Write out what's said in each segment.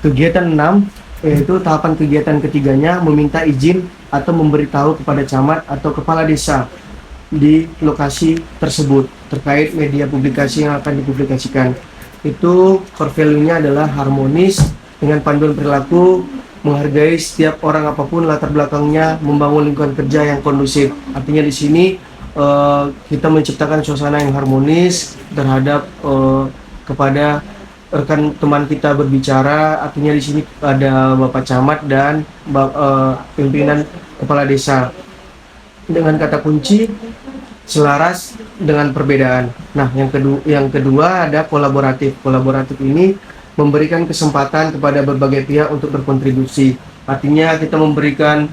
Kegiatan 6 yaitu tahapan kegiatan ketiganya meminta izin atau memberitahu kepada camat atau kepala desa di lokasi tersebut terkait media publikasi yang akan dipublikasikan. Itu core value-nya adalah harmonis dengan panduan perilaku, menghargai setiap orang apapun latar belakangnya, membangun lingkungan kerja yang kondusif. Artinya di sini kita menciptakan suasana yang harmonis terhadap kepada rekan teman kita berbicara. Artinya di sini ada Bapak Camat dan pimpinan kepala desa. Dengan kata kunci selaras dengan perbedaan. Nah, yang kedua ada kolaboratif. Kolaboratif ini memberikan kesempatan kepada berbagai pihak untuk berkontribusi. Artinya kita memberikan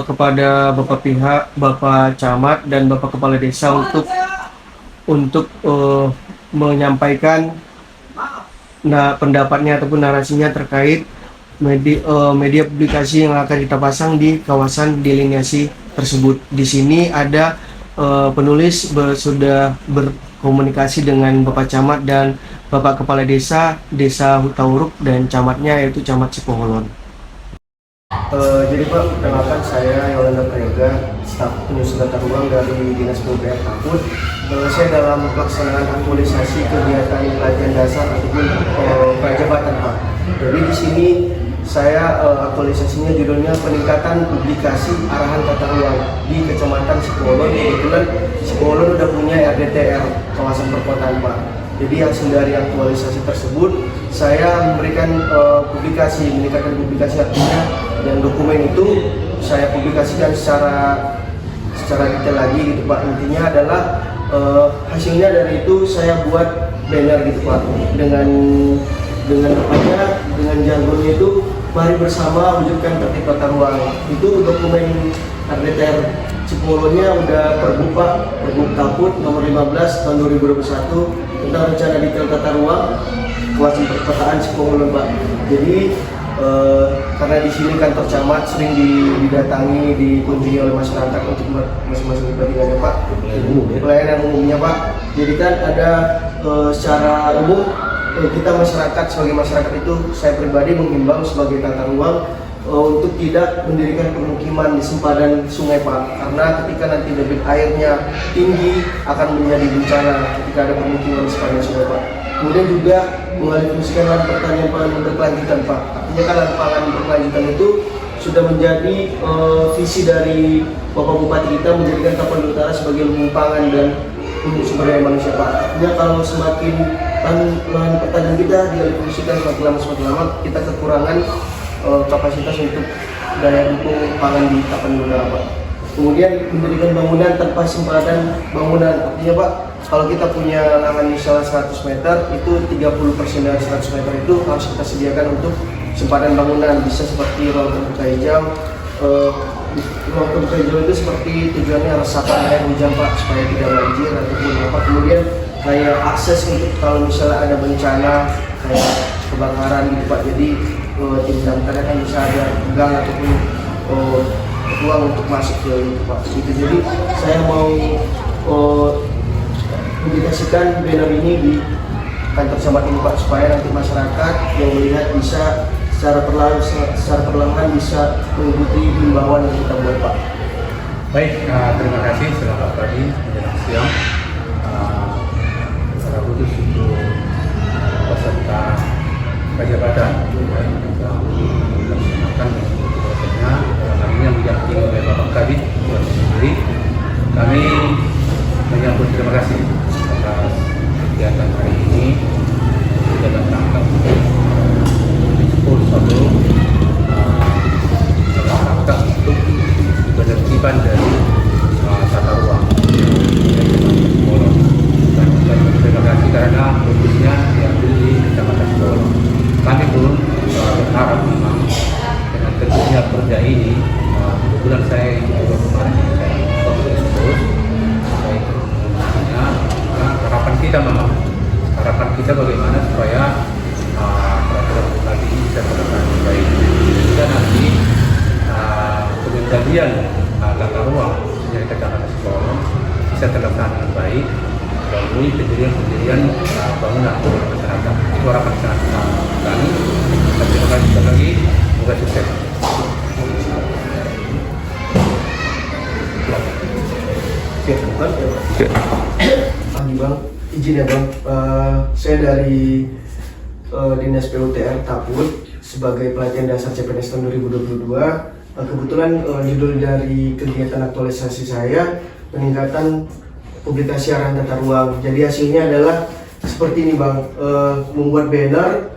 kepada Bapak Camat dan Bapak Kepala Desa untuk menyampaikan pendapatnya ataupun narasinya terkait media publikasi yang akan kita pasang di kawasan delineasi tersebut. Di sini ada penulis sudah berkomunikasi dengan Bapak Camat dan Bapak Kepala Desa Hutauruk dan camatnya yaitu Camat Sipoholon. Jadi Pak, perkenalkan saya Yolanda Prayoga, staf penyusun tata ruang dari Dinas PUPR Kaput. Saya dalam pelaksanaan aktualisasi kegiatan pelatihan dasar ataupun prajabatan Pak. Jadi di sini saya aktualisasinya judulnya peningkatan publikasi arahan tata ruang di Kecamatan Sipoholon. Kebetulan Sipoholon udah punya RDTR kawasan perkotaan Pak. Jadi hasil dari aktualisasi tersebut saya memberikan meningkatkan publikasi artinya dan dokumen itu saya publikasikan secara detail lagi gitu Pak. Intinya adalah hasilnya dari itu saya buat banner gitu Pak dengan jargonnya itu mari bersama wujudkan tertib tata ruang. Itu dokumen RDTR Cipoholonnya udah Pergub Kaput nomor 15 tahun 2021 tentang rencana detail tata ruang kawasan perkotaan Cipoholon Pak. Jadi karena di sini kantor camat sering didatangi, dikunjungi oleh masyarakat untuk masing-masing kepentingannya Pak, pelayanan umumnya Pak. Jadi kan ada secara umum kita masyarakat sebagai masyarakat itu saya pribadi menghimbau sebagai tata ruang untuk tidak mendirikan permukiman di sempadan sungai Pak, karena ketika nanti debit airnya tinggi akan menjadi bencana ketika ada permukiman di sempadan sungai Pak. Kemudian juga mengalihfungsikan lahan pertanian pangan berkelanjutan Pak. Artinya kan lahan pangan berkelanjutan itu sudah menjadi visi dari Bapak Bupati kita menjadikan Tapanuli Utara sebagai lumbung pangan dan sumber daya manusia Pak. Artinya kalau semakin lahan pertanian kita dialihfungsikan semakin lama kita kekurangan kapasitas untuk daya dukung pangan di Tapanuli Utara Pak. Kemudian mendirikan bangunan tanpa sempadan bangunan. Artinya Pak, kalau kita punya lahan misalnya 100 meter, itu 30% dari 100 meter itu harus kita sediakan untuk sempadan bangunan. Bisa seperti ruang terbuka hijau. Ruang terbuka hijau itu seperti tujuannya resapan air hujan Pak, supaya tidak banjir ataupun apa. Kemudian kayak akses untuk kalau misalnya ada bencana kayak kebakaran gitu Pak. Jadi tim damkar kan bisa ada gang ataupun ruang untuk masuk ke itu Pak. Gitu. Jadi saya mau publikasikan banner ini di kantor camat ini Pak, supaya nanti masyarakat yang melihat bisa secara perlahan bisa mengikuti himbauan yang kita buat Pak. Baik, terima kasih. Selamat pagi menjelang siang. Secara khusus untuk peserta prajabatan yang kita laksanakan prosesnya dalam hal ini yang didampingi oleh Bapak Kadit sendiri, kami menyambut terima kasih atas kegiatan hari ini dalam rangka untuk suatu dalam rangka untuk penertiban dari tata ruang. Dan terima kasih karena khususnya diambil di Kecamatan Sipoholon. Kami pun berharap memang dengan tentunya kerja ini, kebetulan saya juga kemarin di Kabupaten Sipoholon, harapan kita bagaimana supaya peraturan tadi ini bisa terlaksana baik dan nanti pengendalian tata ruang dari Kecamatan Sipoholon bisa terlaksana dengan baik melalui pendirian bangunan masyarakat. Itu harapan sangat kami. semoga sukses. Oke, bukan ya, Bang? Oke. Pagi Bang, izin ya Bang, saya dari Dinas PUTR Taput sebagai pelatihan dasar CPNS tahun 2022. Kebetulan judul dari kegiatan aktualisasi saya peningkatan publikasi arahan tata ruang. Jadi hasilnya adalah seperti ini Bang, membuat banner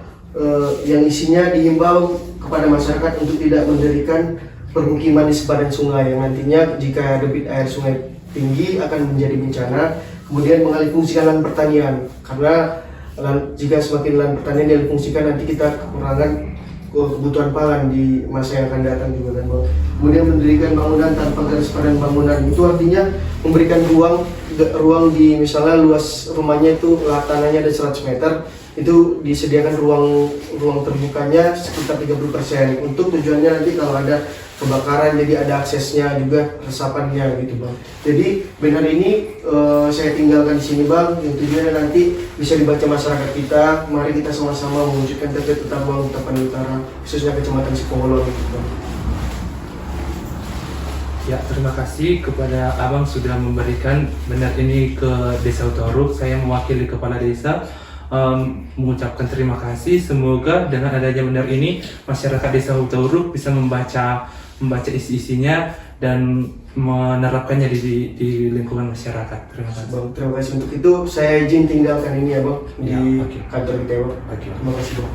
yang isinya diimbau kepada masyarakat untuk tidak mendirikan permukiman di sepadan sungai yang nantinya jika debit air sungai tinggi akan menjadi bencana. Kemudian mengalihfungsikan lahan pertanian, karena jika semakin lahan pertanian dialihfungsikan nanti kita kekurangan kebutuhan pangan di masa yang akan datang juga kan Bang. Kemudian mendirikan bangunan tanpa garis padan bangunan, itu artinya memberikan ruang di misalnya luas rumahnya itu tanahnya ada 100 meter, itu disediakan ruang terbukanya sekitar 30%. Untuk tujuannya nanti kalau ada kebakaran jadi ada aksesnya juga resapannya gitu Bang. Jadi banner ini saya tinggalkan di sini Bang, yang tujuannya nanti bisa dibaca masyarakat kita. Mari kita sama-sama mewujudkan tertib tata ruang Tapanuli Utara, khususnya Kecamatan Sipongolon gitu Bang. Ya, terima kasih kepada Abang sudah memberikan banner ini ke Desa Utoruk. Saya mewakili Kepala Desa mengucapkan terima kasih. Semoga dengan adanya banner ini masyarakat Desa Utoruk bisa membaca isi-isinya dan menerapkannya di lingkungan masyarakat. Terima kasih. Bang, terima kasih untuk itu. Saya izin tinggalkan ini ya Bang, di Ya, oke. kantor ITW. Oke. Terima kasih Bang.